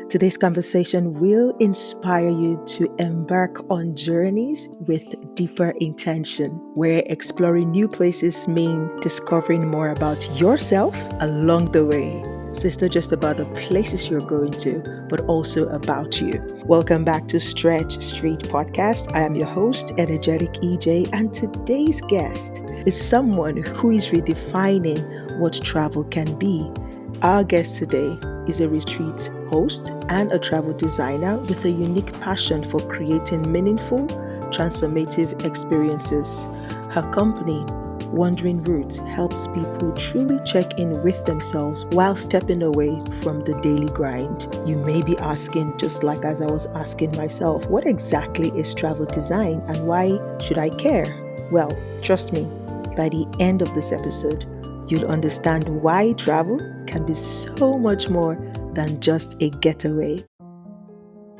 Today's conversation will inspire you to embark on journeys with deeper intention. Where exploring new places mean discovering more about yourself along the way. So it's not just about the places you're going to, but also about you. Welcome back to Stretch Street Podcast. I am your host, Energetic EJ, and today's guest is someone who is redefining what travel can be. Our guest today is a retreat host and a travel designer with a unique passion for creating meaningful, transformative experiences. Her company, Wandering Roots, helps people truly check in with themselves while stepping away from the daily grind. You may be asking, just like as I was asking myself, what exactly is travel design and why should I care? Well, trust me, by the end of this episode, you'll understand why travel can be so much more than just a getaway.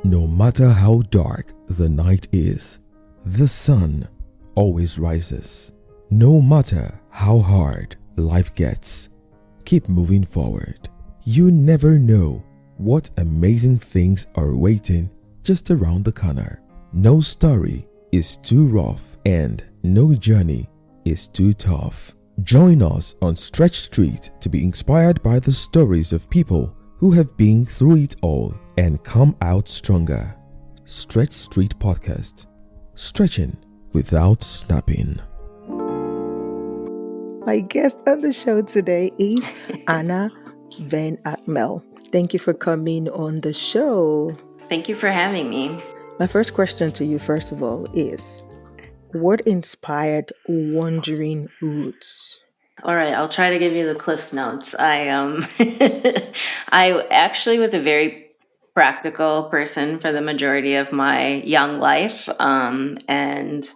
No matter how dark the night is, the sun always rises. No matter how hard life gets, keep moving forward. You never know what amazing things are waiting just around the corner. No story is too rough and no journey is too tough. Join us on Stretch Street to be inspired by the stories of people who have been through it all and come out stronger. Stretch Street Podcast. Stretching without snapping. My guest on the show today is Anna VanAgtmeal. Thank you for coming on the show. Thank you for having me. My first question to you, first of all, is what inspired Wandering Roots? All right, I'll try to give you the Cliff's Notes. I actually was a very practical person for the majority of my young life, and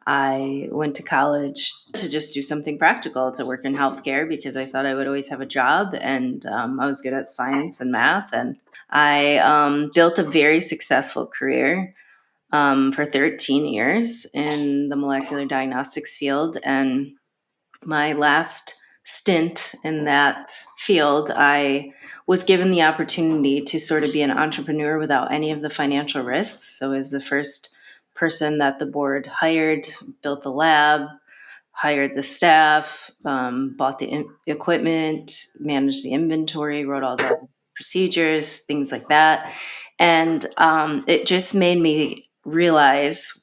I went to college to just do something practical, to work in healthcare, because I thought I would always have a job, and I was good at science and math, and I built a very successful career for 13 years in the molecular diagnostics field. And my last stint in that field, I was given the opportunity to sort of be an entrepreneur without any of the financial risks. So I was the first person that the board hired, built the lab, hired the staff, bought the equipment, managed the inventory, wrote all the procedures, things like that. And it just made me realize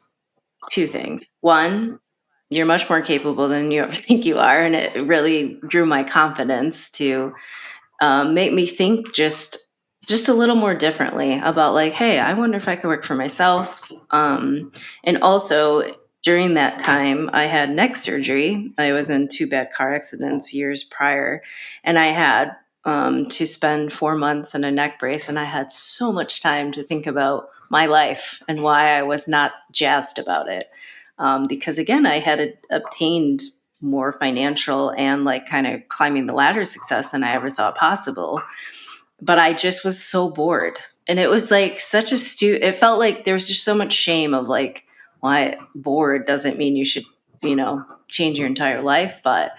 two things. One, you're much more capable than you ever think you are. And it really drew my confidence to make me think just a little more differently about, like, hey, I wonder if I could work for myself. And also during that time, I had neck surgery. I was in two bad car accidents years prior, and I had to spend 4 months in a neck brace, and I had so much time to think about my life and why I was not jazzed about it. Because again, I had obtained more financial and like kind of climbing the ladder success than I ever thought possible. But I just was so bored. And it was like such a it felt like there was just so much shame of like, why bored doesn't mean you should, change your entire life. But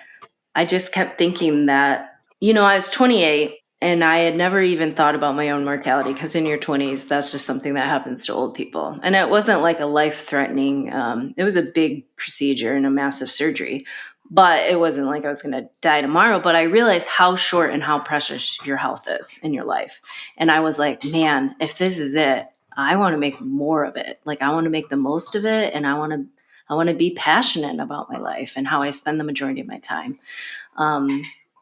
I just kept thinking that, I was 28 and I had never even thought about my own mortality, because in your 20s, that's just something that happens to old people. And it wasn't like a life-threatening, it was a big procedure and a massive surgery, but it wasn't like I was going to die tomorrow. But I realized how short and how precious your health is in your life. And I was like, man, if this is it, I want to make more of it. Like, I want to make the most of it. And I want to be passionate about my life and how I spend the majority of my time.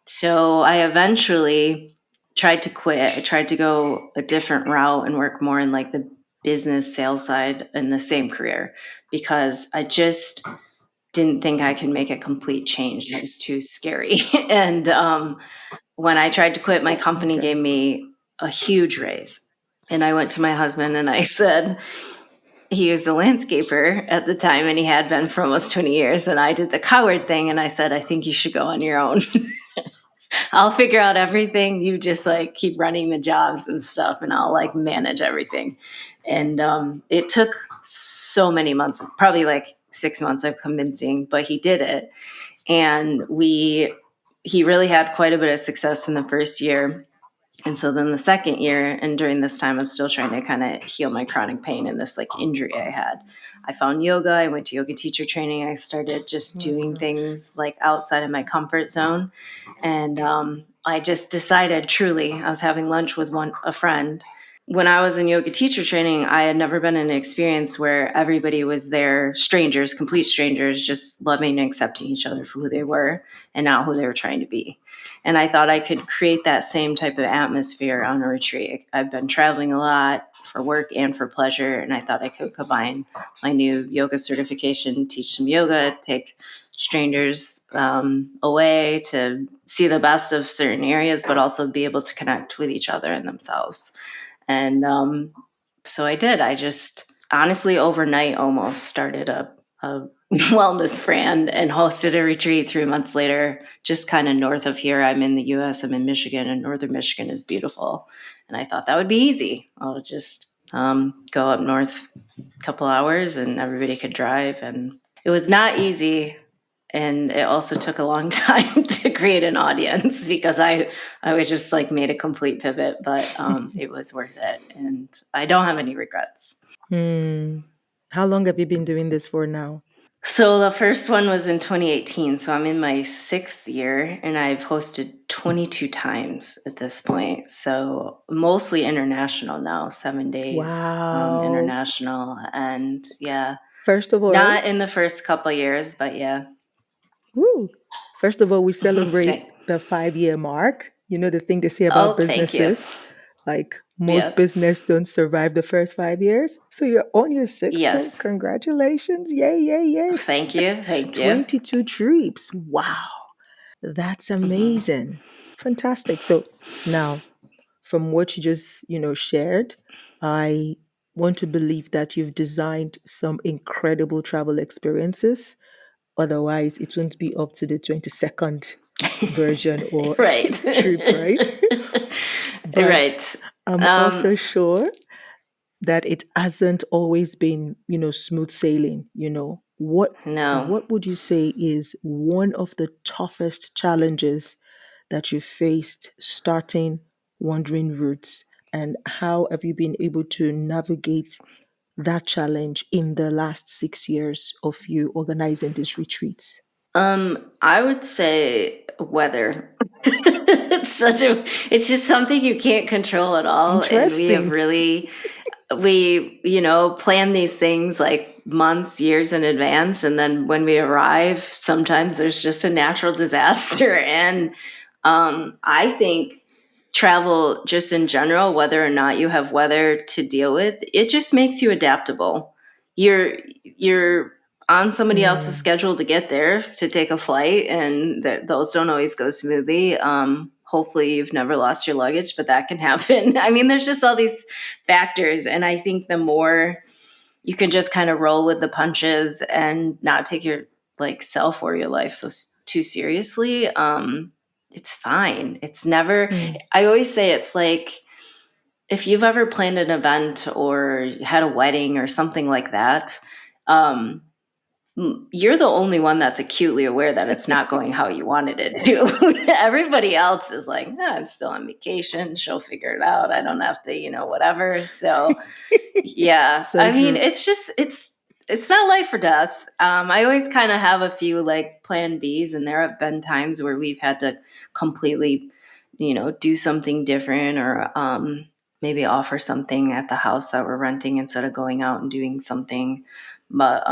So I eventually tried to quit. I tried to go a different route and work more in like the business sales side in the same career, because I just didn't think I could make a complete change. It was too scary. And when I tried to quit, my company gave me a huge raise. And I went to my husband and I said, he was a landscaper at the time and he had been for almost 20 years. And I did the coward thing. And I said, I think you should go on your own. I'll figure out everything. You just like keep running the jobs and stuff, and I'll like manage everything. And it took so many months, probably like 6 months of convincing, but he did it. And he really had quite a bit of success in the first year. And so then the second year, and during this time, I was still trying to kind of heal my chronic pain and this like injury I had. I found yoga. I went to yoga teacher training. I started just Oh doing gosh. things like outside of my comfort zone. And I just decided truly, I was having lunch with a friend. When I was in yoga teacher training, I had never been in an experience where everybody was there, strangers, complete strangers, just loving and accepting each other for who they were and not who they were trying to be. And I thought I could create that same type of atmosphere on a retreat. I've been traveling a lot for work and for pleasure, and I thought I could combine my new yoga certification, teach some yoga, take strangers away to see the best of certain areas, but also be able to connect with each other and themselves. And so I did. I just honestly overnight almost started a wellness brand and hosted a retreat 3 months later, just kind of north of here. I'm in the US, I'm in Michigan, and northern Michigan is beautiful. And I thought that would be easy. I'll just go up north a couple hours and everybody could drive. And it was not easy. And it also took a long time to create an audience because I was just like made a complete pivot, but it was worth it. And I don't have any regrets. Hmm. How long have you been doing this for now? So the first one was in 2018. So I'm in my sixth year and I've hosted 22 times at this point. So mostly international now, 7 days Wow. international. And yeah, First of all, not in the first couple years, but yeah. woo. First of all, we celebrate Thank- the 5 year mark. You know the thing they say about oh, thank you. businesses, like most Yep. business don't survive the first 5 years. So you're on your sixth. So Yes. congratulations! Yay! Yay! Yay! Thank you. Thank you. 22 trips. Wow, that's Mhm. amazing. Fantastic. So now, from what you just shared, I want to believe that you've designed some incredible travel experiences. Otherwise, it won't be up to the 22nd version or Right. trip, right? But Right. I'm Um, also sure that it hasn't always been, smooth sailing. no. What would you say is one of the toughest challenges that you faced starting wandering routes, and how have you been able to navigate that challenge in the last 6 years of you organizing these retreats? I would say weather. It's just something you can't control at all. And we have Interesting. really plan these things like months, years in advance. And then when we arrive, sometimes there's just a natural disaster. And I think travel, just in general, whether or not you have weather to deal with, it just makes you adaptable. You're on somebody else's Mm, schedule to get there to take a flight, and those don't always go smoothly. Hopefully, you've never lost your luggage, but that can happen. I mean, there's just all these factors, and I think the more you can just kind of roll with the punches and not take your like self or your life too seriously, it's fine. It's never. mm, I always say it's like if you've ever planned an event or had a wedding or something like that. Um, you're the only one that's acutely aware that it's not going how you wanted it to. Everybody else is like, I'm still on vacation. She'll figure it out. I don't have to, whatever. So yeah, so I mean, true. it's not life or death. I always kind of have a few like plan Bs, and there have been times where we've had to completely, do something different or maybe offer something at the house that we're renting instead of going out and doing something. But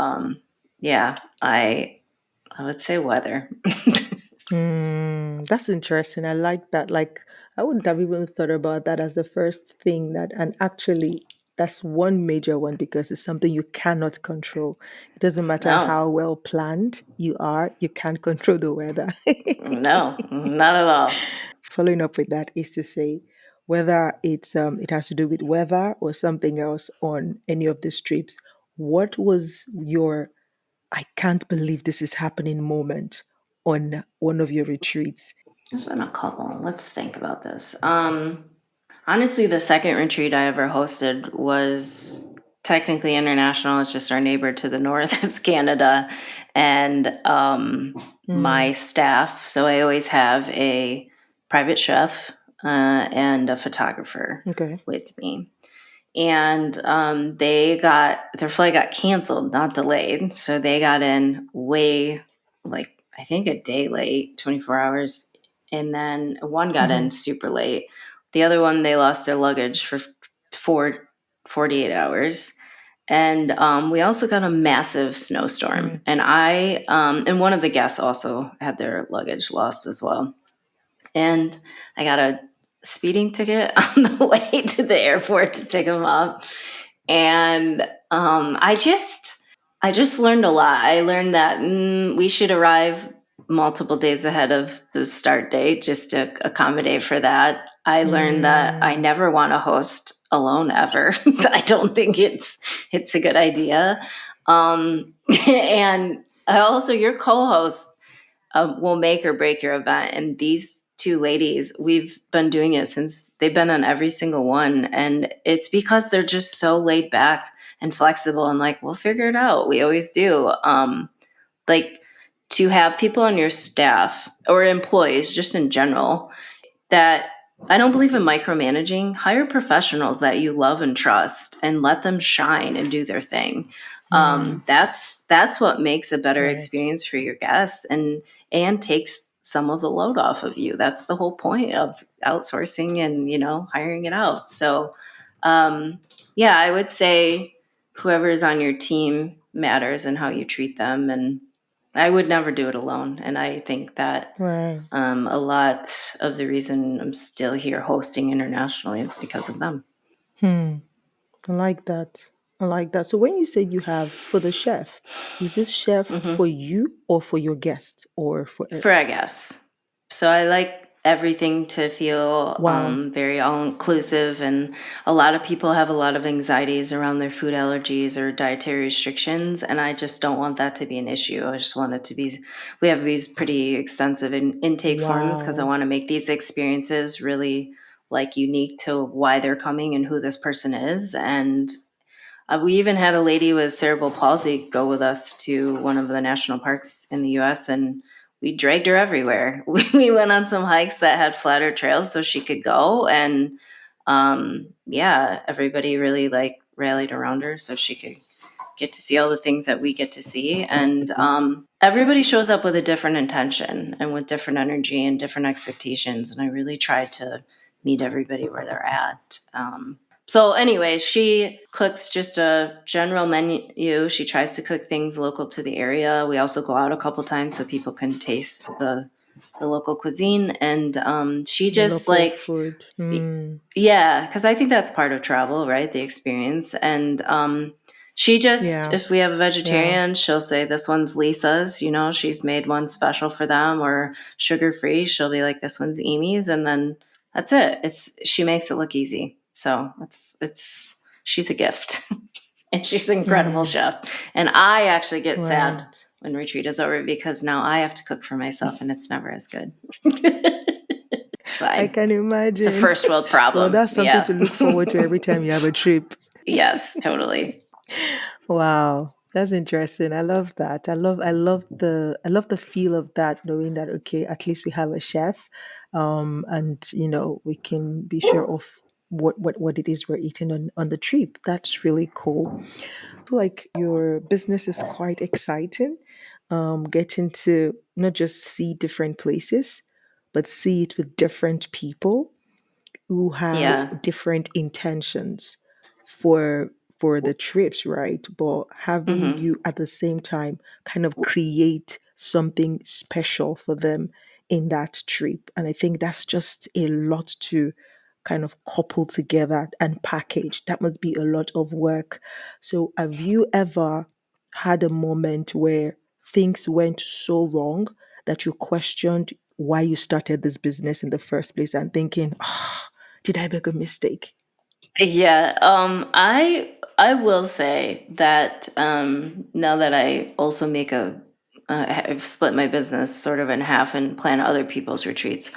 yeah, I would say weather. That's interesting. I like that. Like, I wouldn't have even thought about that as the first thing that, and actually, that's one major one because it's something you cannot control. It doesn't matter No, how well planned you are, you can't control the weather. no, not at all. Following up with that is to say, whether it has to do with weather or something else on any of these trips, what was your I can't believe this is happening moment on one of your retreats? There's been a couple. Let's think about this. Honestly, the second retreat I ever hosted was technically international. It's just our neighbor to the north is Canada, and Hmm. my staff. So I always have a private chef and a photographer Okay. with me. And their flight got canceled, not delayed. So they got in way, like, I think a day late, 24 hours. And then one got in super late. The other one, they lost their luggage for four, 48 hours. And we also got a massive snowstorm. And one of the guests also had their luggage lost as well. And I got a speeding ticket on the way to the airport to pick him up. And I just learned a lot. I learned that we should arrive multiple days ahead of the start date just to accommodate for that. I learned that I Mm, never want to host alone ever. I don't think it's a good idea. And also, your co-host will make or break your event. And these two ladies, we've been doing it since they've been on every single one. And it's because they're just so laid back and flexible and like, we'll figure it out. We always do. Like to have people on your staff or employees just in general that I don't believe in micromanaging. Hire professionals that you love and trust, and let them shine and do their thing. mm, That's what makes a better right. experience for your guests, and takes some of the load off of you. That's the whole point of outsourcing and hiring it out. So, yeah, I would say whoever is on your team matters and how you treat them, and I would never do it alone. And I think that Right. a lot of the reason I'm still here hosting internationally is because of them. Hmm. I like that. I like that. So when you say you have for the chef, is this chef Hmm. for you or for your guests or for For I guess. So I like everything to feel wow. very all inclusive, and a lot of people have a lot of anxieties around their food allergies or dietary restrictions, and I just don't want that to be an issue. I just want it to be. We have these pretty extensive intake forms because I Wow. want to make these experiences really like unique to why they're coming and who this person is. And we even had a lady with cerebral palsy go with us to one of the national parks in the US, and we dragged her everywhere. We went on some hikes that had flatter trails so she could go. And yeah, everybody really like rallied around her so she could get to see all the things that we get to see. And everybody shows up with a different intention and with different energy and different expectations. And I really tried to meet everybody where they're at. So, anyway, she cooks just a general menu. She tries to cook things local to the area. We also go out a couple times so people can taste the local cuisine. And she The just local like food. Hmm. yeah, because I think that's part of travel, right? The experience. And she just, Yeah. if we have a Yeah. vegetarian, she'll say, this one's Lisa's, she's made one special for them, or sugar free. She'll be like, this one's Amy's. And then that's it. She makes it look easy. So she's a gift. And she's an incredible Hmm. chef. And I actually get sad Right. when retreat is over because now I have to cook for myself and it's never as good. It's I fine. can It's a imagine. first world Well, problem. that's something Yeah. to look forward to every time you have a trip. Yes, totally. Wow, that's interesting. I love that. I love the feel of that, knowing that okay, at least we have a chef, and we can be sure of what it is we're eating on the trip. That's really cool. Like your business is quite exciting. Getting to not just see different places, but see it with different people who have Yeah. different intentions for the trips, right? But having Hmm. you at the same time kind of create something special for them in that trip. And I think that's just a lot to kind of couple together and package. That must be a lot of work. So have you ever had a moment where things went so wrong that you questioned why you started this business in the first place and thinking, "Ah, did I make a mistake?" Yeah. I will say that now that I also I've split my business sort of in half and plan other people's retreats.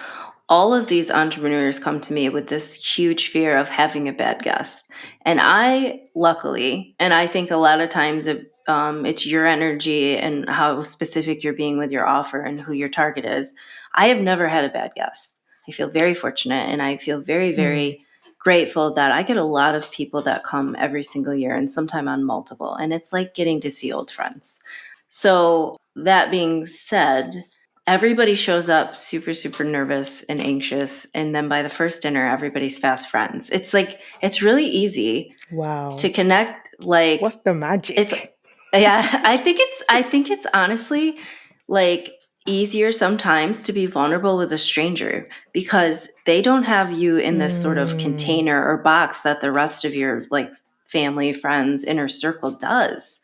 All of these entrepreneurs come to me with this huge fear of having a bad guest, and I luckily, and I think a lot of times it's your energy and how specific you're being with your offer and who your target is. I have never had a bad guest. I feel very fortunate, and I feel very, Mm. very grateful that I get a lot of people that come every single year, and sometime on multiple. And it's like getting to see old friends. So, that being said, everybody shows up super, super nervous and anxious. And then by the first dinner, everybody's fast friends. It's like, it's really easy to Wow. connect. Like, What's the it's, magic? yeah, I think it's honestly like easier sometimes to be vulnerable with a stranger because they don't have you in this sort of Mm. container or box that the rest of your like family, friends, inner circle does.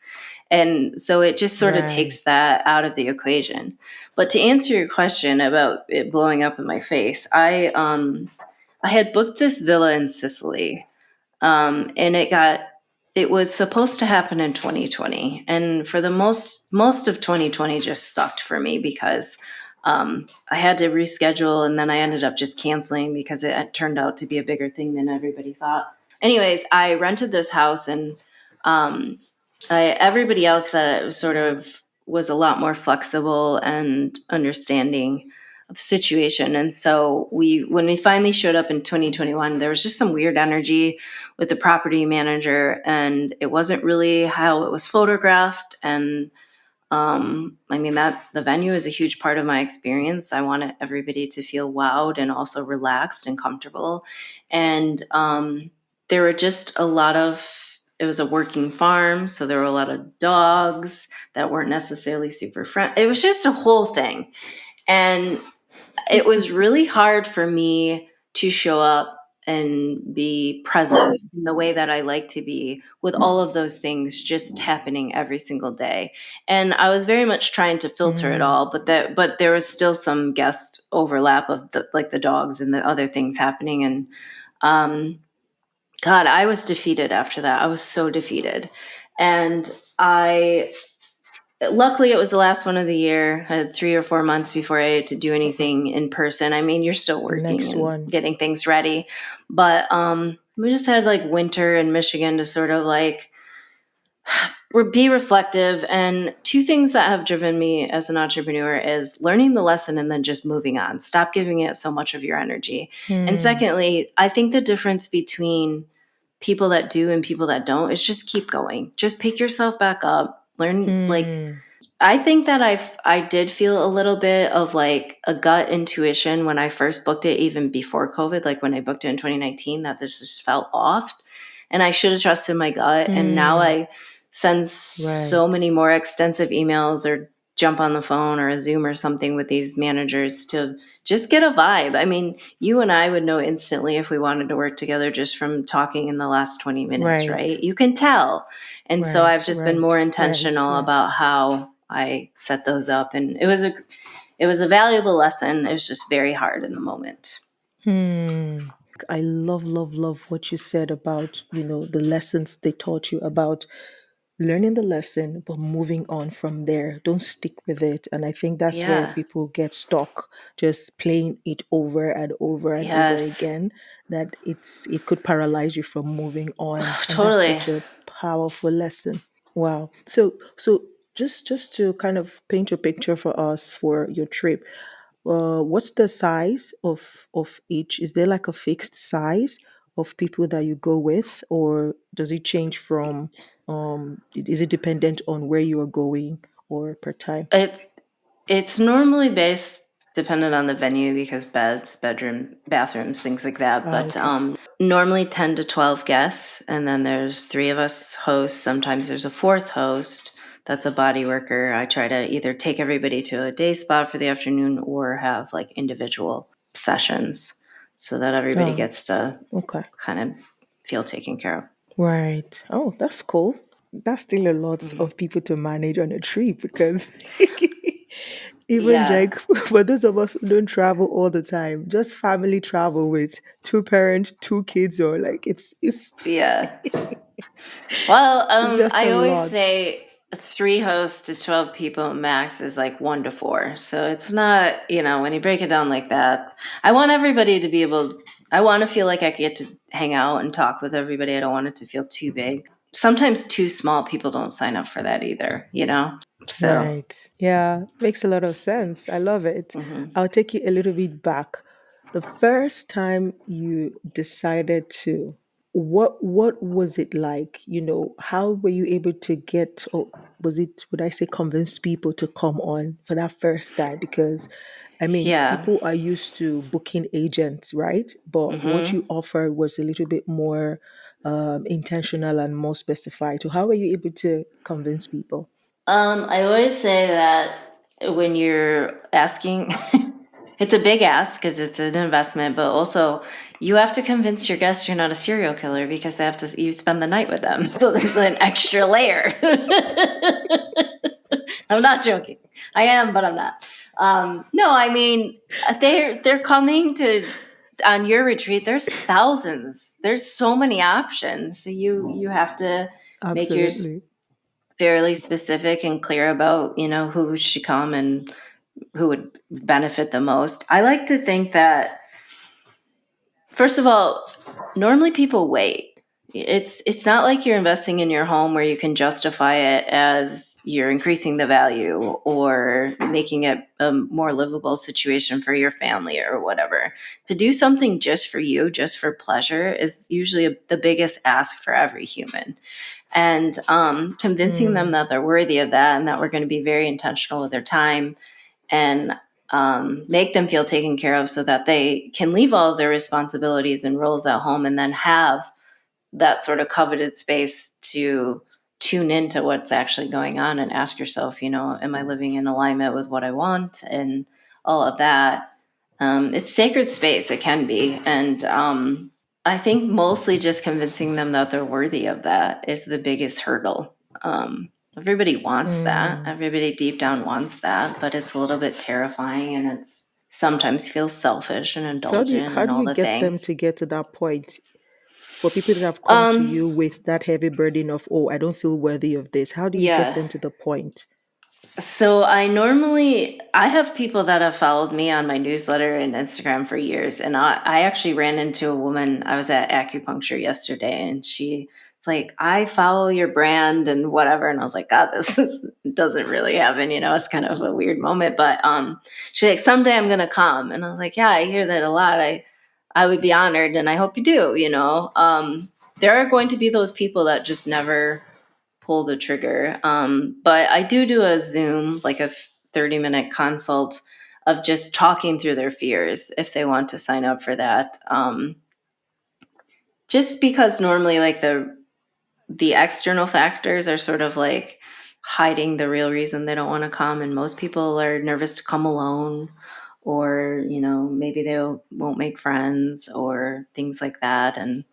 And so it just sort of takes Right. that out of the equation. But to answer your question about it blowing up in my face, I had booked this villa in Sicily, and it was supposed to happen in 2020, and for the most of 2020 just sucked for me because I had to reschedule, and then I ended up just canceling because it had turned out to be a bigger thing than everybody thought. Anyways, I rented this house, and um, everybody else that it was sort of was a lot more flexible and understanding of the situation. And so when we finally showed up in 2021, there was just some weird energy with the property manager, and it wasn't really how it was photographed. And I mean, that the venue is a huge part of my experience. I wanted everybody to feel wowed and also relaxed and comfortable. And there were just a lot of, it was a working farm, so there were a lot of dogs that weren't necessarily super friendly. It was just a whole thing. And it was really hard for me to show up and be present in the way that I like to be with all of those things just happening every single day. And I was very much trying to filter it Mm. all, but there was still some guest overlap of the dogs and the other things happening. And um God, I was defeated after that. I was so defeated. And I luckily it was the last one of the year. I had 3 or 4 months before I had to do anything in person. I mean, you're still The working next and one. getting things ready, but we just had like winter in Michigan to sort of like be reflective. And two things that have driven me as an entrepreneur is learning the lesson and then just moving on. Stop giving it so much of your energy. And Hmm. secondly, I think the difference between people that do and people that don't is just keep going. Just pick yourself back up. Learn, like, Hmm. I think that I did feel a little bit of like a gut intuition when I first booked it, even before COVID, like when I booked it in 2019, that this just felt off, and I should have trusted my gut. And now Hmm. I send so Right. many more extensive emails or jump on the phone or a Zoom or something with these managers to just get a vibe. I mean, you and I would know instantly if we wanted to work together just from talking in the last 20 minutes, Right. right? You can tell. And so I've Right. just been more Right. Right. intentional Yes. about how I set those up, and it was a valuable lesson. It was just very hard in the moment. Hmm. I love, love, love what you said about, the lessons they taught you about learning the lesson, but moving on from there. Don't stick with it. And I think that's where Yeah. people get stuck, just playing it over and over and over Yes. again, that it could paralyze you from moving on. And that's Totally. such a powerful lesson. Wow. So just to kind of paint a picture for us for your trip, what's the size of each? Is there like a fixed size of people that you go with, or does it change from is it dependent on where you are going or per time? It it's normally based dependent on the venue because beds, bedroom, bathrooms, things like that. Ah, But okay. normally 10 to 12 guests, and then there's three of us hosts. Sometimes there's a fourth host that's a body worker. I try to either take everybody to a day spa for the afternoon or have like individual sessions so that everybody Oh, gets to okay. kind of feel taken care of. Right. Oh, that's cool. That's still a lot Mhm. of people to manage on a trip because even Yeah. like for those of us who don't travel all the time, just family travel with two parents, two kids, or like it's Yeah. Well, it's just a I always lot. say three hosts to 12 people max is like 1 to 4. So it's not, when you break it down like that, I want everybody to be able, I want to feel like I get to hang out and talk with everybody. I don't want it to feel too big. Sometimes too small people don't sign up for that either. So, Right. Yeah, makes a lot of sense. I love it. mhm. I'll take you a little bit back. The first time you decided to, what was it like? How were you able to get, or was it, would I say, convince people to come on for that first time? Because I mean, Yeah. people are used to booking agents, right? But what hmm you offered was a little bit more intentional and more specified. So how were you able to convince people? I always say that when you're asking, it's a big ask because it's an investment, but also you have to convince your guests you're not a serial killer because they have to, you spend the night with them. So there's an extra layer. I'm not joking. I am, but I'm not. No, I mean, they're coming to on your retreat. There's thousands. There's so many options. So you have to make yours Absolutely. fairly specific and clear about who should come and who would benefit the most. I like to think that, first of all, normally people wait. It's not like you're investing in your home where you can justify it as you're increasing the value or making it a more livable situation for your family or whatever. To do something just for you, just for pleasure, is usually the biggest ask for every human. And convincing them Mm, that they're worthy of that and that we're going to be very intentional with their time and make them feel taken care of so that they can leave all of their responsibilities and roles at home and then have that sort of coveted space to tune into what's actually going on and ask yourself, am I living in alignment with what I want and all of that. It's sacred space. It can be. And I think mostly just convincing them that they're worthy of that is the biggest hurdle. Everybody wants that. mm. Everybody deep down wants that, but it's a little bit terrifying and it's sometimes feels selfish and So indulgent how and do all you the get them things. to get to that point? For people that have come to Um, you with that heavy burden of, oh, I don't feel worthy of this, how do you get yeah. them to the point? So I have people that have followed me on my newsletter and Instagram for years. And I actually ran into a woman. I was at acupuncture yesterday and she's like, I follow your brand and whatever. And I was like, God, doesn't really happen. It's kind of a weird moment, but, she's like, someday I'm going to come. And I was like, yeah, I hear that a lot. I would be honored and I hope you do. There are going to be those people that just never pull the trigger. But I do a Zoom, like a 30-minute consult of just talking through their fears if they want to sign up for that. Just because normally, like the external factors are sort of like hiding the real reason they don't want to come, and most people are nervous to come alone, or maybe they won't make friends or things like that, and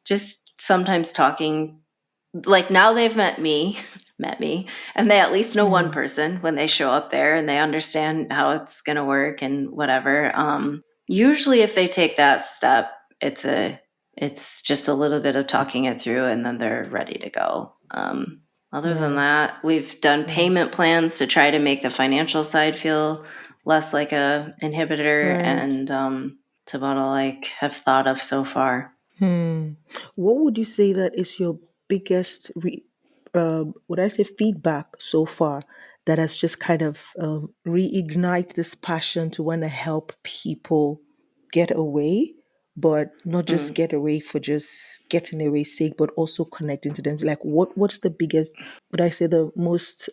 just sometimes talking, like now they've met me and they at least know one Mm, person when they show up there and they understand how it's going to work and whatever. Usually if they take that step, it's just a little bit of talking it through and then they're ready to go. Other than right, that, we've done right, payment plans to try to make the financial side feel less like a inhibitor, right. and it's about all I have thought of so far. Hmm. What would you say that is your biggest, would I say, feedback so far that has just kind of reignite this passion to want to help people get away, but not just Mm. get away for just getting away sake, but also connecting to them? Like, what's the biggest, would I say, the most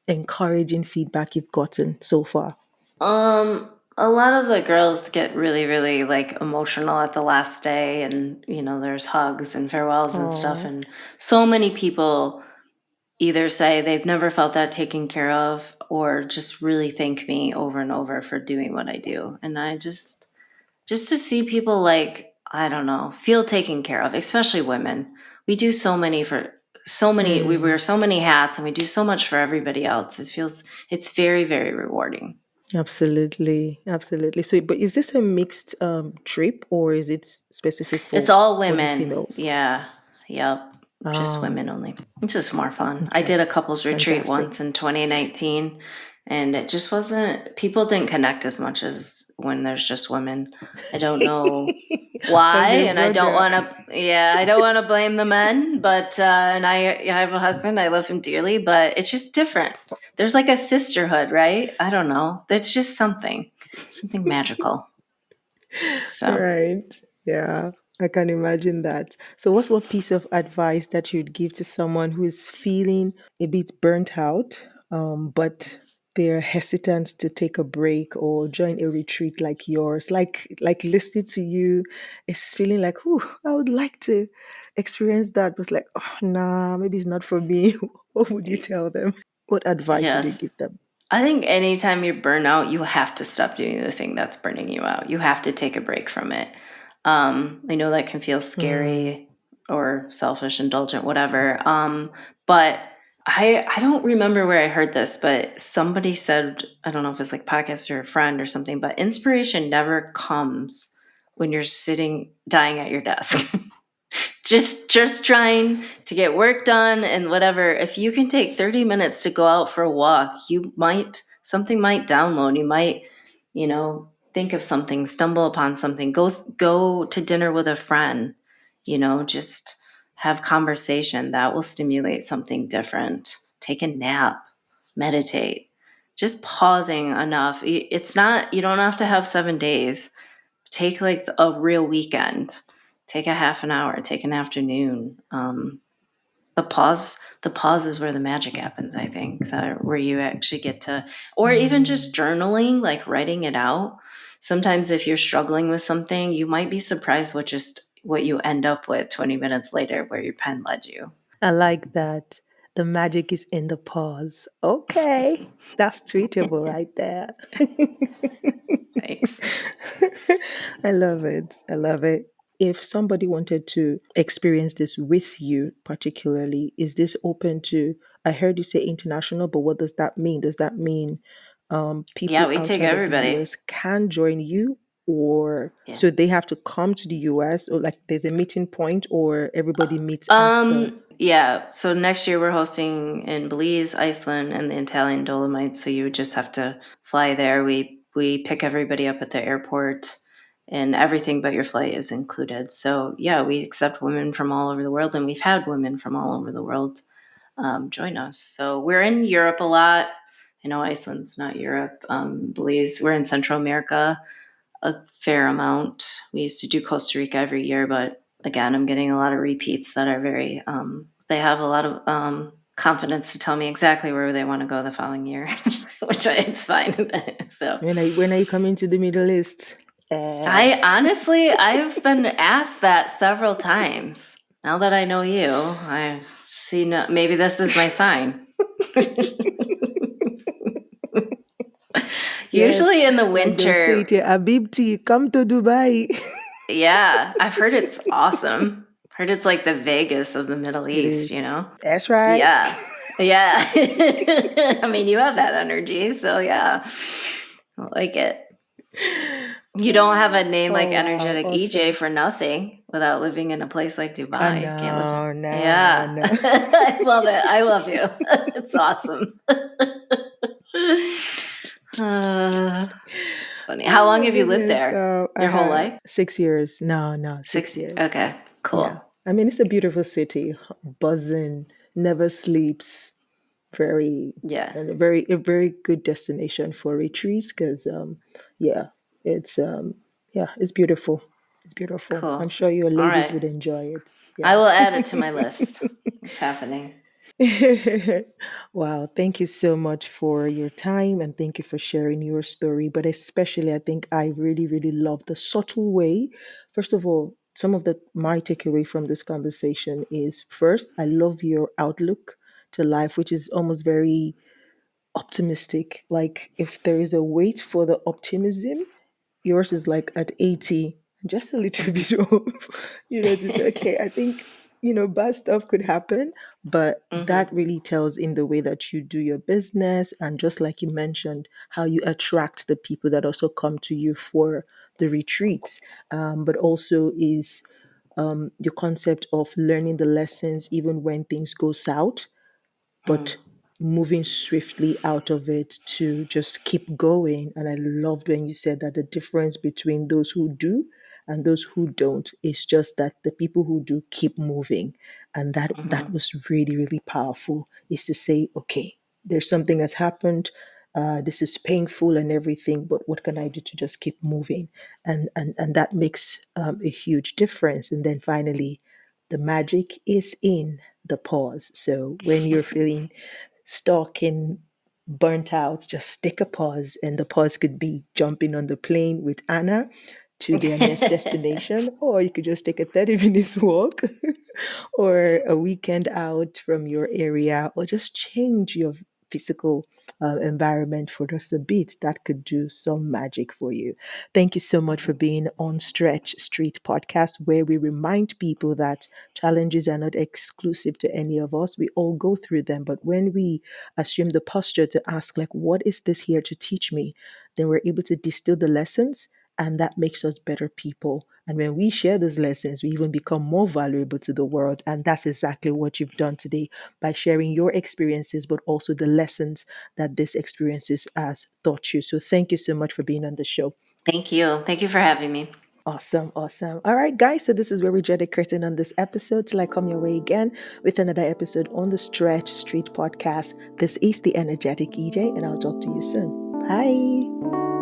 encouraging feedback you've gotten so far? A lot of the girls get really, really like emotional at the last day, and there's hugs and farewells and stuff. Oh, And so many people either say they've never felt that taken care of, or just really thank me over and over for doing what I do. And I just to see people like, I don't know, feel taken care of, especially women. We do we wear hmm. so many hats and we do so much for everybody else. It's very, very rewarding. Absolutely, absolutely. So, but is this a mixed trip or is it specific It's for all only women. females? Yeah. Yep. Just Ah, women only. It's just more fun. I did okay, a couples retreat fantastic. once in 2019 and it just wasn't, people didn't connect as much as when there's just women. I don't know why, Because they're and brother. I don't want to blame the men, but and I have a husband, I love him dearly, but it's just different. There's like a sisterhood, right? I don't know. There's just something magical. So Right. Yeah, I can imagine that. So, what's one piece of advice that you'd give to someone who is feeling a bit burnt out, but they're hesitant to take a break or join a retreat like yours? Like listening to you is feeling like, "Ooh, I would like to experience that," but it's like, "Oh, nah, maybe it's not for me." What would you tell them? What advice would you yes, give them? I think anytime you burn out, you have to stop doing the thing that's burning you out. You have to take a break from it. I know that can feel Mm. scary or selfish, indulgent, whatever. But I don't remember where I heard this, but somebody said, I don't know if it's like podcast or a friend or something, but inspiration never comes when you're sitting dying at your desk. Just trying to get work done and whatever. If you can take 30 minutes to go out for a walk, you might something might download. You might, think of something, stumble upon something, go to dinner with a friend, just have conversation that will stimulate something different. Take a nap, meditate. Just pausing enough. It's not, you don't have to have 7 days. Take like a real weekend. Take a half an hour, take an afternoon. The pause is where the magic happens, I think, where you actually get to, or even Mm. just journaling, like writing it out. Sometimes if you're struggling with something, you might be surprised what you end up with 20 minutes later where your pen led you. I like that. The magic is in the pause. Okay. That's tweetable right there. Thanks. I love it. I love it. If somebody wanted to experience this with you, particularly, is this open to? I heard you say international, but what does that mean? Does that mean Yeah, people we take outside of the everybody. US can join you, or Yeah. so they have to come to the US, or like there's a meeting point, or everybody meets at the. Yeah. So next year we're hosting in Belize, Iceland, and the Italian Dolomites. So you would just have to fly there. We pick everybody up at the airport, and everything but your flight is included. So yeah, we accept women from all over the world, and we've had women from all over the world join us. So we're in Europe a lot. I know Iceland's not Europe. Belize, we're in Central America a fair amount. We used to do Costa Rica every year, but again, I'm getting a lot of repeats that are very, they have a lot of confidence to tell me exactly where they want to go the following year, which it's fine. So When are you coming to the Middle East? I honestly, I've been asked that several times. Now that I know you, I see maybe this is my sign. Yes, Usually in the like they'll say winter, to Abibti, come to Dubai. yeah, I've heard it's awesome. Heard it's like the Vegas of the Middle It East, you is. know? That's right. Yeah. Yeah. I mean, you have that energy, so yeah. I like it. You don't have a name like Oh wow, Energetic EJ awesome. for nothing without living in a place like Dubai. You can't live. No, no, Yeah. no. I love it. I love you. It's awesome. It's funny. How Oh long my have you lived goodness. there? I Your whole had life? 6 years. No, no, 6 years. Okay, Yeah. cool. I mean, it's a beautiful city, buzzing, never sleeps. Very, Yeah, and a very good destination for retreats because, yeah, it's, yeah, it's beautiful. It's beautiful. cool. I'm sure your All ladies right. would enjoy it. I Yeah. will add it to my list. What's happening? Wow, thank you so much for your time and thank you for sharing your story. But especially, I think I really, really love the subtle way. First of all, some of the my takeaway from this conversation is first, I love your outlook to life, which is almost very optimistic. Like if there is a weight for the optimism, yours is like at 80, just a little bit off, to say, okay, I think, bad stuff could happen, but Mm-hmm. that really tells in the way that you do your business. And just like you mentioned, how you attract the people that also come to you for the retreats, but also is your concept of learning the lessons even when things go south, Mm, but moving swiftly out of it to just keep going. And I loved when you said that the difference between those who do and those who don't is just that the people who do keep moving. And that mm-hmm. was really, really powerful, is to say, okay, there's something has happened. This is painful and everything, but what can I do to just keep moving? And that makes a huge difference. And then finally, the magic is in the pause. So when you're feeling stuck and burnt out, just take a pause. And the pause could be jumping on the plane with Anna to their next destination, or you could just take a 30 minutes walk or a weekend out from your area, or just change your physical environment for just a bit. That could do some magic for you. Thank you so much for being on Stretch Street Podcast, where we remind people that challenges are not exclusive to any of us. We all go through them, but when we assume the posture to ask, like, what is this here to teach me? Then we're able to distill the lessons, and that makes us better people. And when we share those lessons, we even become more valuable to the world. And that's exactly what you've done today by sharing your experiences, but also the lessons that this experiences has taught you. So thank you so much for being on the show. Thank you. Thank you for having me. Awesome, awesome. All right, guys. So this is where we draw the curtain on this episode till I come your way again with another episode on the Stretch Street Podcast. This is the Energetic EJ, and I'll talk to you soon. Bye.